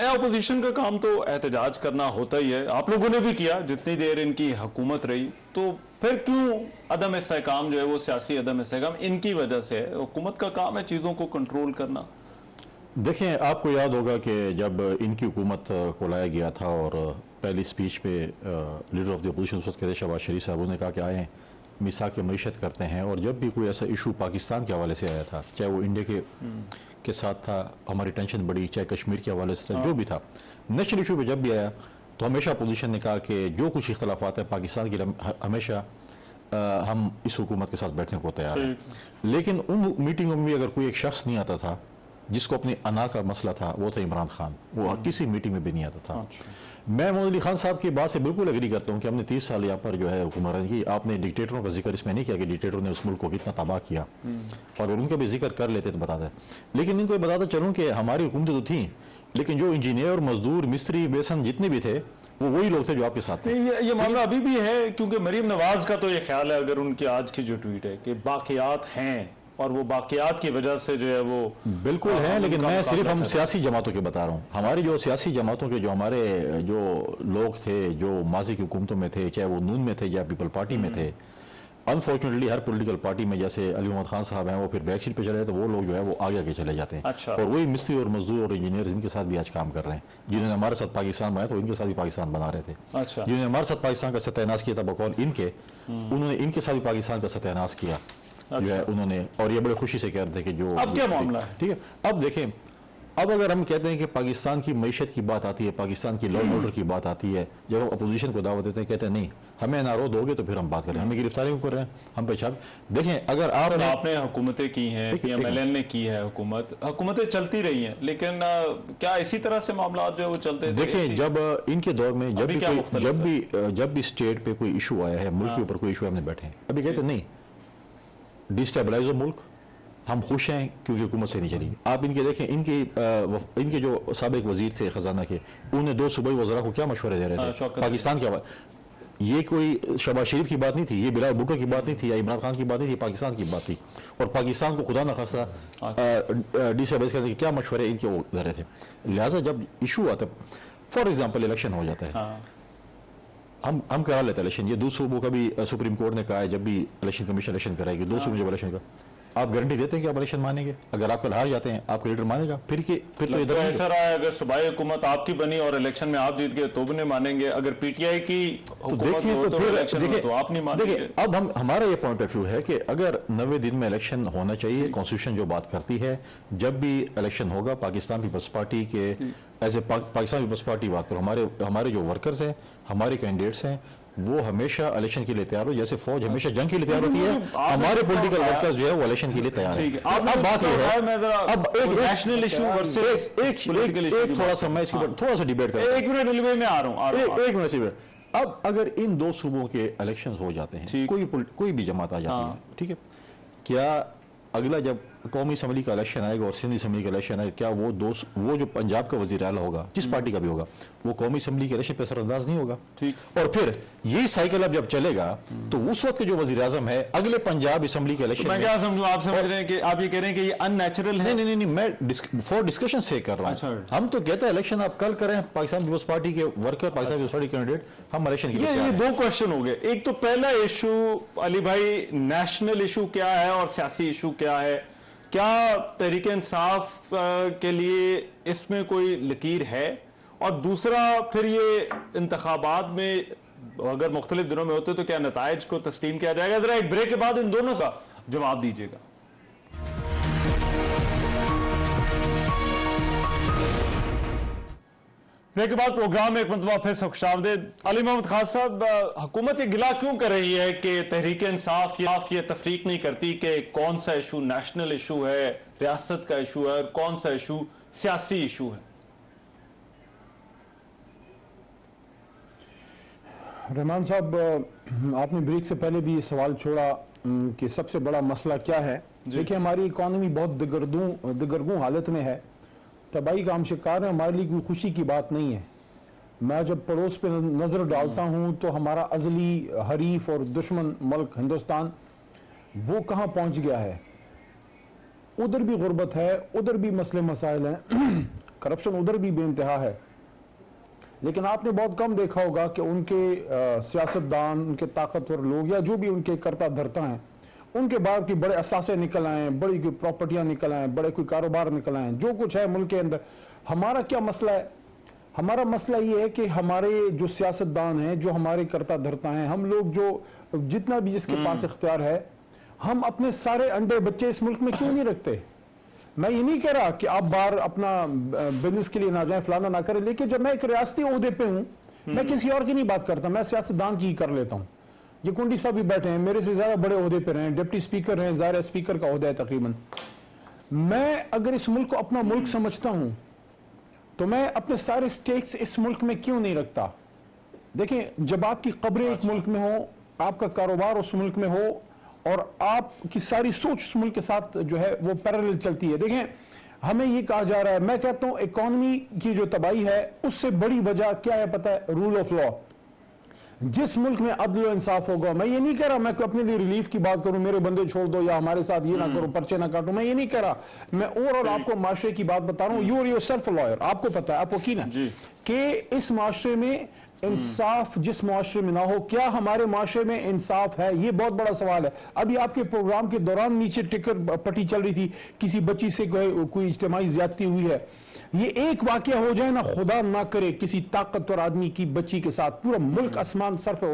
अपोजिशन का काम तो एहतजाज करना होता ही है, आप लोगों ने भी किया जितनी देर इनकी हुकूमत रही। तो फिर क्यों अदम इस्तेहकाम जो है वो सियासी अदम इस्तेहकाम इनकी वजह से है? हुकूमत का काम है चीज़ों को कंट्रोल करना। देखें, आपको याद होगा कि जब इनकी हुकूमत को लाया गया था और पहली स्पीच पे लीडर ऑफ द अपोजिशन उस वक्त के शहबाज शरीफ साहब ने कहा कि आए मिसाक के मईशत करते हैं, और जब भी कोई ऐसा इशू पाकिस्तान के हवाले से आया था, चाहे वो इंडिया के साथ था, हमारी टेंशन बढ़ी, चाहे कश्मीर के हवाले से था, जो भी था, नेशनल इशू पे जब भी आया तो हमेशा अपोजिशन ने कहा कि जो कुछ इख्तलाफात है पाकिस्तान की, हमेशा हम इस हुकूमत के साथ बैठने को तैयार हैं। लेकिन उन मीटिंगों में अगर कोई एक शख्स नहीं आता था जिसको अपनी अना का मसला था, वो था इमरान खान, वो किसी मीटिंग में भी नहीं आता था। मैं मोहम्मद अली खान साहब की बात से बिल्कुल एग्री करता हूँ कि हमने 30 साल यहाँ पर जो है हुकूमत की। आपने डिक्टेटरों का जिक्र इसमें नहीं किया कि डिक्टेटरों ने उस मुल्क को कितना तबाह किया, और उनका भी जिक्र कर लेते तो बताते। लेकिन इनको बताता चलूँ कि हमारी हुकूमतें तो थी, लेकिन जो इंजीनियर, मजदूर, मिस्त्री, बेसन जितने भी थे, वो वही लोग थे जो आपके साथ थे। ये मामला अभी भी है, क्योंकि मरीम नवाज का तो ये ख्याल है, अगर उनकी आज की जो ट्वीट है कि बाकियात हैं, और वो बाकियात की वजह से जो है वो बिल्कुल है। लेकिन मैं सिर्फ हम सियासी जमातों के बता रहा हूँ। हमारी जो सियासी जमातों के जो हमारे जो लोग थे जो माजी की हुकूमतों में थे, चाहे वो नून में थे या पीपल पार्टी में थे, अनफॉर्चुनेटली हर पॉलिटिकल पार्टी में जैसे अली मोहम्मद खान साहब हैं वो फिर बैकशीट पे चले तो वो लोग जो है वो आगे आगे चले जाते हैं। और वही मिस्त्री और मजदूर और इंजीनियर इनके साथ भी आज काम कर रहे हैं, जिन्होंने हमारे साथ पाकिस्तान बनाया तो इनके साथ भी पाकिस्तान बना रहे थे। जिन्होंने हमारे साथ पाकिस्तान का सत्यानाश किया था बकौल इनके, उन्होंने इनके साथ भी पाकिस्तान का सत्यानाश किया। जो है उन्होंने, और ये बड़े खुशी से कह रहे थे कि जो अब क्या मामला है? ठीक है, अब देखें, अब अगर हम कहते हैं कि पाकिस्तान की मईशत की बात आती है, पाकिस्तान की लॉ एंड ऑर्डर की बात आती है, जब हम अपोजिशन को दावत देते हैं, कहते हैं नहीं हमें नारो दोगे तो फिर हम बात करें, हमें गिरफ्तारी क्यों कर रहे हैं, हम पे छाप। देखें, अगर आपने हुकूमतें की हैं, PMLN ने की है, हुकूमतें चलती रही हैं, लेकिन क्या इसी तरह से मामला जो है वो चलते थे? देखें, जब इनके दौर में जब भी स्टेट पे कोई इशू आया है, मुल्क के ऊपर कोई इशू, हमने बैठे हैं, अभी कहते नहीं डिस्टेबलाइज हो मुल्क, हम खुश हैं क्योंकि हुकूमत से नहीं चली। आप इनके देखें, इनके जो साबिक वजीर थे खजाना के, उन्हें 2 सूबाई वज़रा को क्या मशवरे दे रहे थे पाकिस्तान के। ये कोई शहबाज शरीफ की बात नहीं थी, ये बिलाल भुट्टो की बात नहीं थी, या इमरान खान की बात नहीं थी, पाकिस्तान की बात थी। और पाकिस्तान को खुदा न खासा डिस्टेबलाइज करने के क्या मशवरे इनके वो दे रहे थे। लिहाजा जब इशू आता, फॉर एग्जाम्पल इलेक्शन हो जाता है, हम करा लेते हैं इलेक्शन, ये 2 सूबों का भी सुप्रीम कोर्ट ने कहा है जब भी इलेक्शन कमीशन इलेक्शन कराएगी, 2 सूबों जब इलेक्शन का, आप गारंटी देते हैं कि आप इलेक्शन मानेंगे? अगर आप कल हार जाते हैं, आपका लीडर मानेगा? फिर तो इधर ऐसा रहा है, अगर सूबाई हुकूमत आपकी बनी और इलेक्शन में आप जीत गए तो भी नहीं मानेंगे, अगर PTI की हुकूमत हो तो इलेक्शन में तो आप नहीं मानेंगे। अब हमारा ये पॉइंट ऑफ व्यू है कि अगर 90 दिन में इलेक्शन होना चाहिए, कॉन्स्टिट्यूशन जो बात करती है, जब भी इलेक्शन होगा पाकिस्तान पीपल्स पार्टी के as a Pakistan Peoples Party बात करो, हमारे जो वर्कर्स हैं, हमारे कैंडिडेट्स हैं, वो हमेशा इलेक्शन के लिए तैयार हो, जैसे फौज हमेशा जंग के लिए तैयार होती है, हमारे पॉलिटिकल वर्कर्स जो है वो इलेक्शन के लिए तैयार है। अब बात ये है, अब एक नेशनल इशू वर्सेस एक थोड़ा सा मैं इसके ऊपर थोड़ा सा डिबेट कर, 1 मिनट में आ रहा हूं, 1 मिनट से। अब अगर इन 2 सूबों के इलेक्शन हो जाते हैं, कोई भी जमात आ जाती है, ठीक है, क्या अगला जब कौमी असम्बली का इलेक्शन आएगा और सिंध असम्बली का इलेक्शन आएगा, क्या वो जो पंजाब का वजीर आला होगा, जिस पार्टी का भी होगा, वो कौमी असम्बली के इलेक्शन पे असरअंदाज नहीं होगा? ठीक। और फिर यही साइकिल अब जब चलेगा तो उस वक्त जो वजीर आजम है अगले पंजाब असम्बली के इलेक्शन, मैं क्या समझूं, आप समझ रहे हैं कि आप ये कह रहे हैं कि ये अननेचुरल है? नहीं, मैं फॉर डिस्कशन से कर रहा हूं। हम तो कहते हैं इलेक्शन आप कल करें, पाकिस्तान पीपल्स पार्टी के worker, Pakistan Peoples Party candidate, हम इलेक्शन के लिए। ये 2 क्वेश्चन हो गए। एक तो पहला इशू अली भाई, नेशनल इशू क्या है और सियासी इशू क्या है? क्या तहरीक इंसाफ के लिए इसमें कोई लकीर है? और दूसरा, फिर ये इंतखाबात में अगर मुख्तलिफ दिनों में होते तो क्या नताइज को तस्लीम किया जाएगा? जरा एक ब्रेक के बाद इन दोनों का जवाब दीजिएगा। ब्रेक के बाद प्रोग्राम में एक मतबा फिर से खुशामदीद। अली मोहम्मद खान साहब, हुकूमत ये गिला क्यों कर रही है कि तहरीक इंसाफ ये तफरीक नहीं करती कि कौन सा इशू नेशनल इशू है, रियासत का इशू है, और कौन सा इशू सियासी इशू है? रहमान साहब, आपने ब्रेक से पहले भी ये सवाल छोड़ा कि सबसे बड़ा मसला क्या है। देखिए, हमारी इकॉनमी बहुत दिगरगूं हालत में है, तबाही का हम शिकार है, हमारे लिए कोई खुशी की बात नहीं है। मैं जब पड़ोस पे नजर डालता हूं तो हमारा अजली हरीफ और दुश्मन मुल्क हिंदुस्तान वो कहां पहुंच गया है। उधर भी गुर्बत है, उधर भी मसले मसाइल हैं, करप्शन उधर भी बेइंतहा है। लेकिन आपने बहुत कम देखा होगा कि उनके सियासतदान, उनके ताकतवर लोग या जो भी उनके कर्ता धर्ता हैं, उनके बाद की बड़े असासे निकल आए, बड़ी कोई प्रॉपर्टियां निकल आए, बड़े कोई कारोबार निकल आए, जो कुछ है मुल्क के अंदर। हमारा क्या मसला है? हमारा मसला ये है कि हमारे जो सियासतदान हैं, जो हमारे कर्ता धर्ता हैं, हम लोग जो जितना भी जिसके पास इख्तियार है, हम अपने सारे अंडे बच्चे इस मुल्क में क्यों नहीं रखते? मैं ये नहीं कह रहा कि आप बाहर अपना बिजनेस के लिए ना जाएं, फलाना ना करें, लेकिन जब मैं एक रियासती ओहदे पे हूं, मैं किसी और की नहीं बात करता, मैं सियासतदान की ही कर लेता हूं। ये कुंडी साहब भी बैठे हैं, मेरे से ज्यादा बड़े ओहदे पर हैं, डिप्टी स्पीकर हैं, ज़ाहिर स्पीकर का ओहदा है तकरीबन। मैं अगर इस मुल्क को अपना मुल्क समझता हूं तो मैं अपने सारे स्टेक्स इस मुल्क में क्यों नहीं रखता? देखें, जब आपकी कब्रें एक मुल्क में हो, आपका कारोबार उस मुल्क में हो और आपकी सारी सोच उस मुल्क के साथ जो है वो पैरेलल चलती है। देखें, हमें ये कहा जा रहा है, मैं कहता हूं इकॉनमी की जो तबाही है उससे बड़ी वजह क्या है पता है? Rule of law. जिस मुल्क में अदल और इंसाफ होगा, मैं ये नहीं कह रहा मैं अपने लिए रिलीफ की बात करूं, मेरे बंदे छोड़ दो या हमारे साथ ये ना करो, पर्चे ना काटो, मैं ये नहीं कह रहा। मैं ओवरऑल आपको माशरे की बात बता रहा हूं। यू आर योरसेल्फ लॉयर, आपको पता है, आप वकील हैं, कि इस माशरे में इंसाफ जिस माशरे में ना हो, क्या हमारे माशरे में इंसाफ है? ये बहुत बड़ा सवाल है। अभी आपके प्रोग्राम के दौरान नीचे टिकर पट्टी चल रही थी, किसी बच्ची से कोई इज्तिमाई ज्यादती हुई है। ये एक वाकया हो जाए ना, खुदा ना करे, किसी ताकतवर आदमी की बच्ची के साथ, पूरा मुल्क आसमान सर पे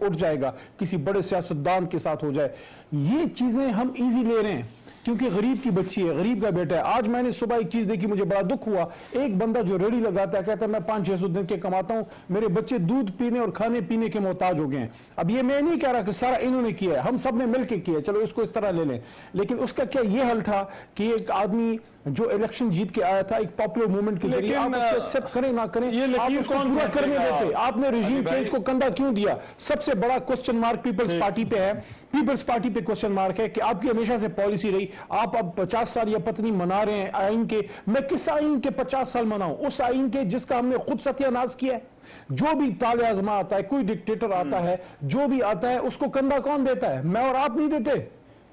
उठ जाएगा, किसी बड़े सियासतदान के साथ हो जाए। ये चीजें हम इजी ले रहे हैं क्योंकि गरीब की बच्ची है, गरीब का बेटा है। आज मैंने सुबह एक चीज देखी, मुझे बड़ा दुख हुआ। एक बंदा जो रेडी लगाता है, कहता है मैं 500-600 दिन के कमाता हूं, मेरे बच्चे दूध पीने और खाने पीने के मोहताज हो गए हैं। अब ये मैं नहीं कह रहा कि सारा इन्होंने किया है, हम सब ने मिलकर किया, चलो इसको इस तरह ले लें, लेकिन उसका क्या ये हल था कि एक आदमी जो इलेक्शन जीत के आया था एक पॉपुलर मूवमेंट के जरिए, आप उसको एक्सेप्ट करें ना करें, ये आप उसको पूरा करने देते, आपने रिजीम चेंज को कंधा क्यों दिया? सबसे बड़ा क्वेश्चन मार्क पीपल्स पार्टी पे है, पीपल्स पार्टी पे क्वेश्चन मार्क है कि आपकी हमेशा से पॉलिसी रही, आप अब 50 साल या पत्नी मना रहे हैं आइन के। मैं किस आइन के 50 साल मनाऊं? उस आइन के जिसका हमने खुद सत्यानाश किया है। जो भी ताले आजमा आता है, कोई डिक्टेटर आता है, जो भी आता है, उसको कंधा कौन देता है? मैं और आप नहीं देते।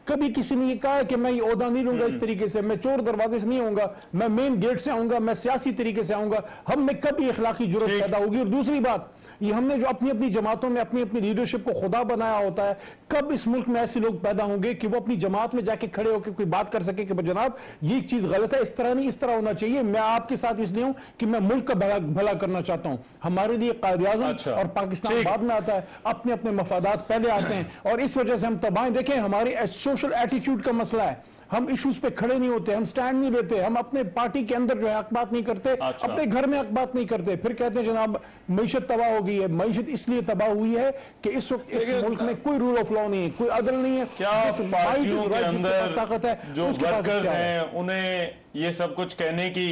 कभी किसी ने ये कहा है कि मैं ये ओहदा नहीं लूंगा इस तरीके से, मैं चोर दरवाजे से नहीं आऊंगा, मैं मेन गेट से आऊंगा, मैं सियासी तरीके से आऊंगा? हम में कभी इखलाकी जुर्रत पैदा होगी? और दूसरी बात, ये हमने जो अपनी अपनी जमातों में अपनी अपनी लीडरशिप को खुदा बनाया होता है, कब इस मुल्क में ऐसे लोग पैदा होंगे कि वो अपनी जमात में जाके खड़े होकर कोई बात कर सके कि जनाब ये चीज गलत है, इस तरह नहीं, इस तरह होना चाहिए। मैं आपके साथ इसलिए हूं कि मैं मुल्क का भला करना चाहता हूं। हमारे लिए कायद-ए-आज़म और पाकिस्तान बाद में आता है, अपने अपने मफादात पहले आते हैं, और इस वजह से हम तबाह। देखें, हमारे सोशल एटीट्यूड का मसला है, हम इश्यूज पे खड़े नहीं होते, हम स्टैंड नहीं लेते, हम अपने पार्टी के अंदर जो है हक बात नहीं करते, अपने घर में हक बात नहीं करते, फिर कहते हैं जनाब मईशत तबाह हो गई है। मईशत इसलिए तबाह हुई है कि इस वक्त इस मुल्क में कोई रूल ऑफ लॉ नहीं है, कोई अदल नहीं है। क्या पार्टियों के अंदर ताकत है, जो वर्कर्स हैं, उन्हें ये सब कुछ कहने की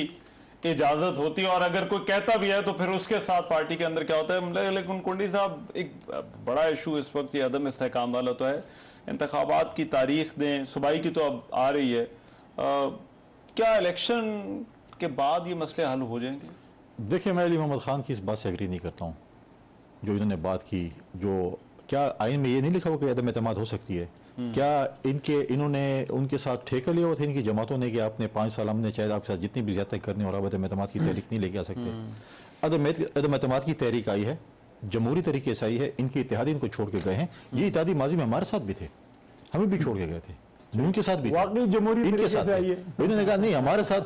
इजाजत होती है? और अगर कोई कहता भी है तो फिर उसके साथ पार्टी के अंदर क्या होता है? लेकिन कुंडी साहब, एक बड़ा इशू इस वक्त ये अदम इस्तेहकाम वाला तो है। इंतखाबात की तारीख दें, सूबाई की तो अब आ रही है, क्या इलेक्शन के बाद ये मसले हल हो जाएंगे? देखिए, मैं अली मोहम्मद खान की इस बात से एग्री नहीं करता हूँ जो इन्होंने बात की। जो क्या आइन में ये नहीं लिखा हुआ कि अदम एतमाद हो सकती है? क्या इन्होंने उनके साथ ठेका लिया हुआ था इनकी जमातों ने कि आपने 5 साल हमने चाहे आपके साथ जितनी भी ज्यादा करनी और अदम एतमाद की तहरीक नहीं लेके आ सकते? अदम एतमाद की तहरीक आई है, जमहूरी तरीके से आई है, इनके इत्तेहादी इनको छोड़ के गए हैं। ये इत्तेहादी माजी में हमारे साथ भी थे, हमें भी छोड़ के गए थे, उनके साथ भी इनके साथ थे। इन्होंने कहा नहीं हमारे साथ।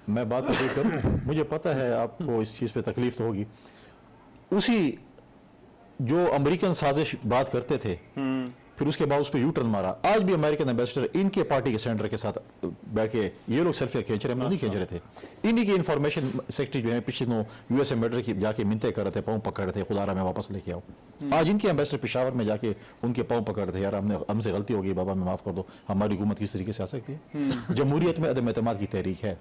मैं बात करूं, मुझे पता है आपको इस चीज पे तकलीफ तो होगी। उसी जो अमेरिकन साजिश बात करते थे, फिर उसके बाद उस पर यू टर्न मारा। आज भी अमेरिकन एम्बेसडर इनके पार्टी के सेनेटर के साथ बैठ के ये लोग सेल्फी खींच रहे हैं, नहीं खींच रहे थे। इन्हीं की इंफॉर्मेशन सेक्रेटरी जो है पिछले दिनों यूएस एम्बेसडर की जाके मिनते कर रहे थे, पाँव पकड़ रहे थे, खुदारा में वापस लेके आओ। आज इनके एम्बेसडर पेशावर में जाके उनके पाँव पकड़ रहे थे, यार हमसे गलती हो गई बाबा, मैं माफ कर दो, हमारी हुकूमत किस तरीके से आ सकती है? जमहूरियत में अदम एतमाद की तहरीक है।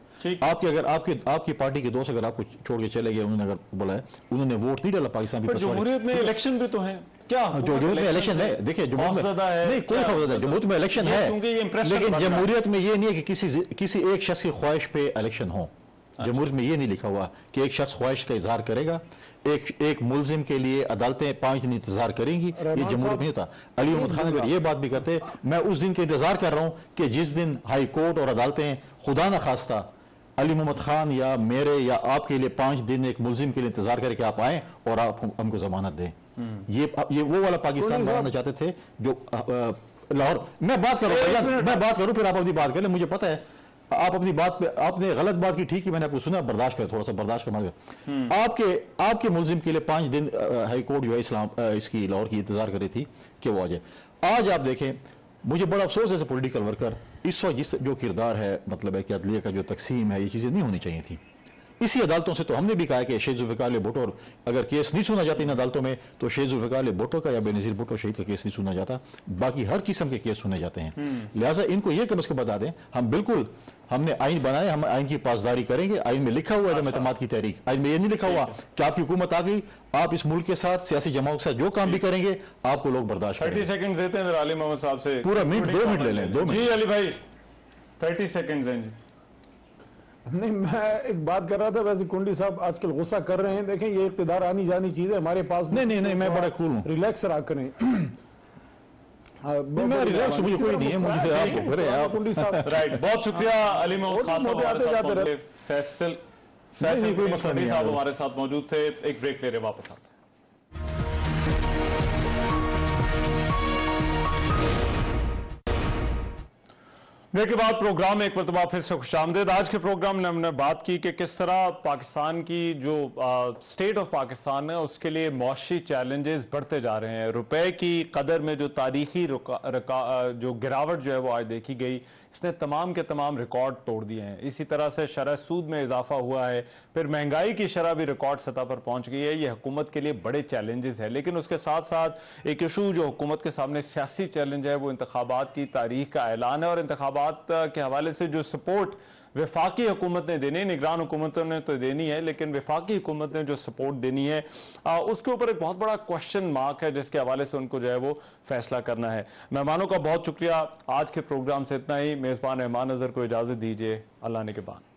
आपकी पार्टी के दोस्त अगर आपको छोड़ के चले गए, उन्होंने अगर बोला है, उन्होंने वोट नहीं डाला पाकिस्तान भी। जमहूरियत में इलेक्शन भी तो है क्या? जमहूरियत में इलेक्शन है, देखिए जमहूरियत में जमहूरियत में इलेक्शन है, लेकिन जमहूरियत में ये नहीं है कि किसी एक शख्स की ख्वाहिश पे इलेक्शन हो। जमहूरियत में ये नहीं लिखा हुआ कि एक शख्स ख्वाहिश का इजहार करेगा, एक मुलजिम के लिए अदालतें 5 दिन इंतजार करेंगी, ये जमहूरियत नहीं होता। अली मोहम्मद खान अगर ये बात भी करते, मैं उस दिन का इंतजार कर रहा हूं कि जिस दिन हाई कोर्ट और अदालतें खुदा न खास्ता अली मोहम्मद खान या मेरे या आपके लिए 5 दिन एक मुलजिम के लिए इंतजार करके आप आए और आप हमको जमानत दें। ये वो वाला पाकिस्तान बनाना चाहते थे जो लाहौर। मैं बात करूं फिर आप अपनी बात करें। मुझे पता है आप अपनी बात पे, आपने गलत बात की, ठीक है, मैंने आपको सुना, बर्दाश्त कर, थोड़ा सा बर्दाश्त करना। आपके मुलजिम के लिए 5 दिन हाई कोर्ट जो है इसकी लाहौर की इंतजार कर रही थी कि वो आ जाए। आज आप देखें, मुझे बड़ा अफसोस है पॉलिटिकल वर्कर, इस वक्त जो किरदार है, मतलब है कि अदलिया का जो तकसीम है, ये चीजें नहीं होनी चाहिए थी। इसी अदालतों से तो हमने भी कहा है कि शहीद जुल्फ़िकार भुट्टो अगर केस नहीं सुना जाता इन अदालतों में, तो शहीद जुल्फ़िकार भुट्टो का या बेनज़ीर भुट्टो शहीद का केस नहीं सुना जाता, बाकी हर किस्म के केस सुने जाते हैं। लिहाजा इनको यह कम से कम बता दें, हम बिल्कुल हमने आइन बनाए, हम आइन की पासदारी करेंगे। आइन में लिखा हुआ है अदम एतमाद की तहरीक, आइन में यह नहीं लिखा हुआ कि आपकी हुकूमत आ गई, आप इस मुल्क के साथ सियासी जमाओं के साथ जो काम भी करेंगे आपको लोग बर्दाश्त करेंगे। 30 सेकंड देते हैं अली मोहम्मद साहब से, पूरा मिनट 2 मिनट ले लें, 2 मिनट। जी अली भाई 30 सेकंड देंगे। नहीं, मैं एक बात कर रहा था, वैसे कुंडी साहब आजकल गुस्सा कर रहे हैं। देखें, ये इक़्तिदार आनी जानी चीज है हमारे पास। नहीं, मैं बड़ा कूल हूँ, रिलैक्स रहा करें। मैं रिलैक्स, मुझे कोई नहीं है, मुझे आप कुंडी साहब। राइट, बहुत शुक्रिया अली मोहम्मद खान साहब फैसल कोई मसला नहीं, साहब हमारे साथ मौजूद थे। एक ब्रेक ले रहे, वापस आते हैं। ब्रेक के बाद प्रोग्राम में एक मरतबा फिर से खुशामदीद। आज के प्रोग्राम में हमने बात की कि किस तरह पाकिस्तान की जो स्टेट ऑफ पाकिस्तान है उसके लिए मौशी चैलेंजेस बढ़ते जा रहे हैं। रुपए की कदर में जो तारीखी जो गिरावट जो है वो आज देखी गई, इसने तमाम के तमाम रिकॉर्ड तोड़ दिए हैं। इसी तरह से शरह सूद में इजाफा हुआ है, फिर महंगाई की शरह भी रिकॉर्ड सतह पर पहुंच गई है। ये हुकूमत के लिए बड़े चैलेंजेस है, लेकिन उसके साथ साथ एक इशू जो हुकूमत के सामने सियासी चैलेंज है वो इंतखाबात की तारीख का ऐलान है। और इंतखाबात के हवाले से जो सपोर्ट वफाकी हुकूमत ने देनी, निगरान हुकूमतों ने तो देनी है, लेकिन वफाकी हुकूमत ने जो सपोर्ट देनी है उसके ऊपर एक बहुत बड़ा क्वेश्चन मार्क है, जिसके हवाले से उनको जो है वो फैसला करना है। मेहमानों का बहुत शुक्रिया। आज के प्रोग्राम से इतना ही। मेज़बान रहमान नज़र को इजाज़त दीजिए। अल्लाह ने के बाद।